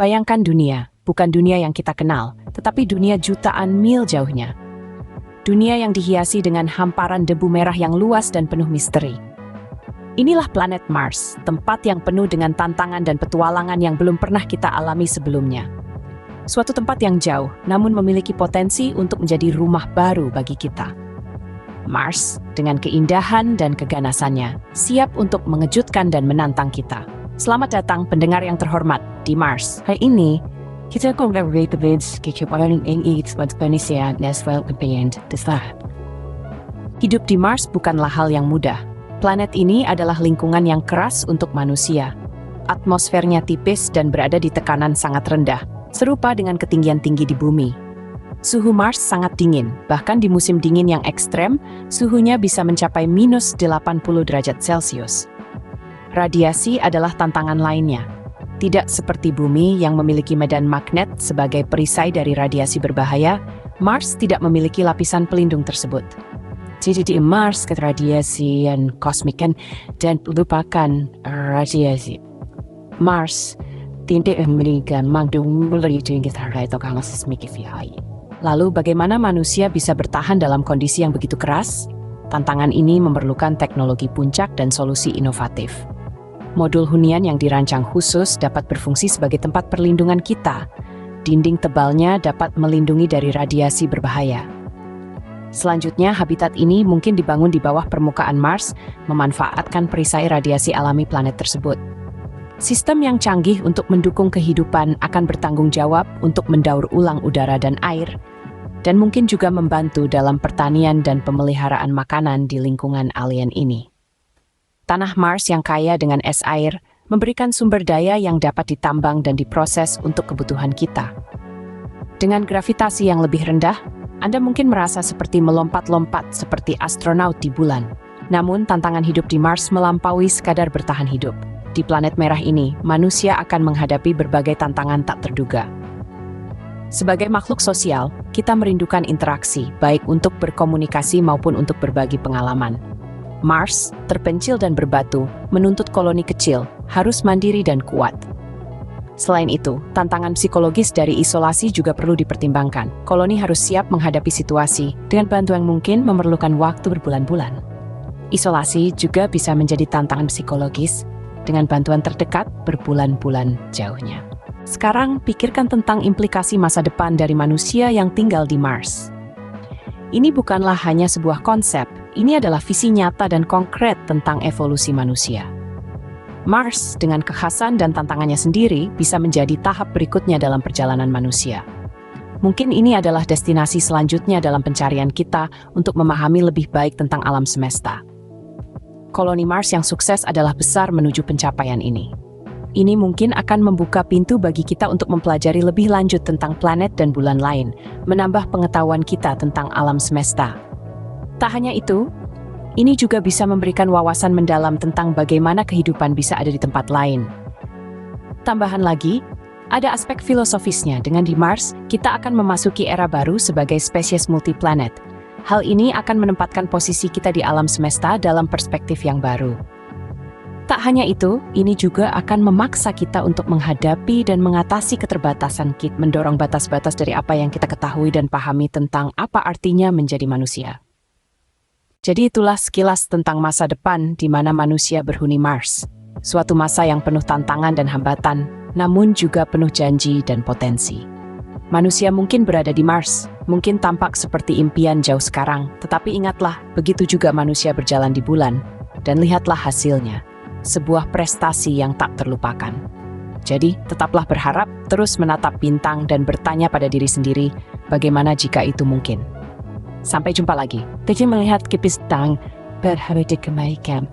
Bayangkan dunia, bukan dunia yang kita kenal, tetapi dunia jutaan mil jauhnya. Dunia yang dihiasi dengan hamparan debu merah yang luas dan penuh misteri. Inilah planet Mars, tempat yang penuh dengan tantangan dan petualangan yang belum pernah kita alami sebelumnya. Suatu tempat yang jauh, namun memiliki potensi untuk menjadi rumah baru bagi kita. Mars, dengan keindahan dan keganasannya, siap untuk mengejutkan dan menantang kita. Selamat datang pendengar yang terhormat di Mars. Hari ini, kita akan melihat kehidupan yang Indonesia Neswell Band Desah. Hidup di Mars bukanlah hal yang mudah. Planet ini adalah lingkungan yang keras untuk manusia. Atmosfernya tipis dan berada di tekanan sangat rendah, serupa dengan ketinggian tinggi di bumi. Suhu Mars sangat dingin, bahkan di musim dingin yang ekstrem, suhunya bisa mencapai minus 80 derajat Celcius. Radiasi adalah tantangan lainnya. Tidak seperti bumi yang memiliki medan magnet sebagai perisai dari radiasi berbahaya, Mars tidak memiliki lapisan pelindung tersebut. Jadi di Mars ke radiasi dan kosmik dan merupakan radiasi. Mars tidak memberikan mandu melalui tingkat atau gamas semikifiai. Lalu bagaimana manusia bisa bertahan dalam kondisi yang begitu keras? Tantangan ini memerlukan teknologi puncak dan solusi inovatif. Modul hunian yang dirancang khusus dapat berfungsi sebagai tempat perlindungan kita. Dinding tebalnya dapat melindungi dari radiasi berbahaya. Selanjutnya, habitat ini mungkin dibangun di bawah permukaan Mars, memanfaatkan perisai radiasi alami planet tersebut. Sistem yang canggih untuk mendukung kehidupan akan bertanggung jawab untuk mendaur ulang udara dan air, dan mungkin juga membantu dalam pertanian dan pemeliharaan makanan di lingkungan alien ini. Tanah Mars yang kaya dengan es air memberikan sumber daya yang dapat ditambang dan diproses untuk kebutuhan kita. Dengan gravitasi yang lebih rendah, Anda mungkin merasa seperti melompat-lompat seperti astronaut di bulan. Namun, tantangan hidup di Mars melampaui sekadar bertahan hidup. Di planet merah ini, manusia akan menghadapi berbagai tantangan tak terduga. Sebagai makhluk sosial, kita merindukan interaksi, baik untuk berkomunikasi maupun untuk berbagi pengalaman. Mars, terpencil dan berbatu, menuntut koloni kecil, harus mandiri dan kuat. Selain itu, tantangan psikologis dari isolasi juga perlu dipertimbangkan. Koloni harus siap menghadapi situasi, dengan bantuan mungkin memerlukan waktu berbulan-bulan. Isolasi juga bisa menjadi tantangan psikologis, dengan bantuan terdekat berbulan-bulan jauhnya. Sekarang, pikirkan tentang implikasi masa depan dari manusia yang tinggal di Mars. Ini bukanlah hanya sebuah konsep, ini adalah visi nyata dan konkret tentang evolusi manusia. Mars, dengan kekhasan dan tantangannya sendiri, bisa menjadi tahap berikutnya dalam perjalanan manusia. Mungkin ini adalah destinasi selanjutnya dalam pencarian kita untuk memahami lebih baik tentang alam semesta. Koloni Mars yang sukses adalah besar menuju pencapaian ini. Ini mungkin akan membuka pintu bagi kita untuk mempelajari lebih lanjut tentang planet dan bulan lain, menambah pengetahuan kita tentang alam semesta. Tak hanya itu, ini juga bisa memberikan wawasan mendalam tentang bagaimana kehidupan bisa ada di tempat lain. Tambahan lagi, ada aspek filosofisnya. Dengan di Mars, kita akan memasuki era baru sebagai spesies multiplanet. Hal ini akan menempatkan posisi kita di alam semesta dalam perspektif yang baru. Tak hanya itu, ini juga akan memaksa kita untuk menghadapi dan mengatasi keterbatasan kita, mendorong batas-batas dari apa yang kita ketahui dan pahami tentang apa artinya menjadi manusia. Jadi itulah sekilas tentang masa depan di mana manusia berhuni Mars. Suatu masa yang penuh tantangan dan hambatan, namun juga penuh janji dan potensi. Manusia mungkin berada di Mars, mungkin tampak seperti impian jauh sekarang, tetapi ingatlah, begitu juga manusia berjalan di bulan, dan lihatlah hasilnya. Sebuah prestasi yang tak terlupakan. Jadi, tetaplah berharap, terus menatap bintang dan bertanya pada diri sendiri, bagaimana jika itu mungkin. Sampai jumpa lagi. Kita melihat ke bintang berhari di kebaikan.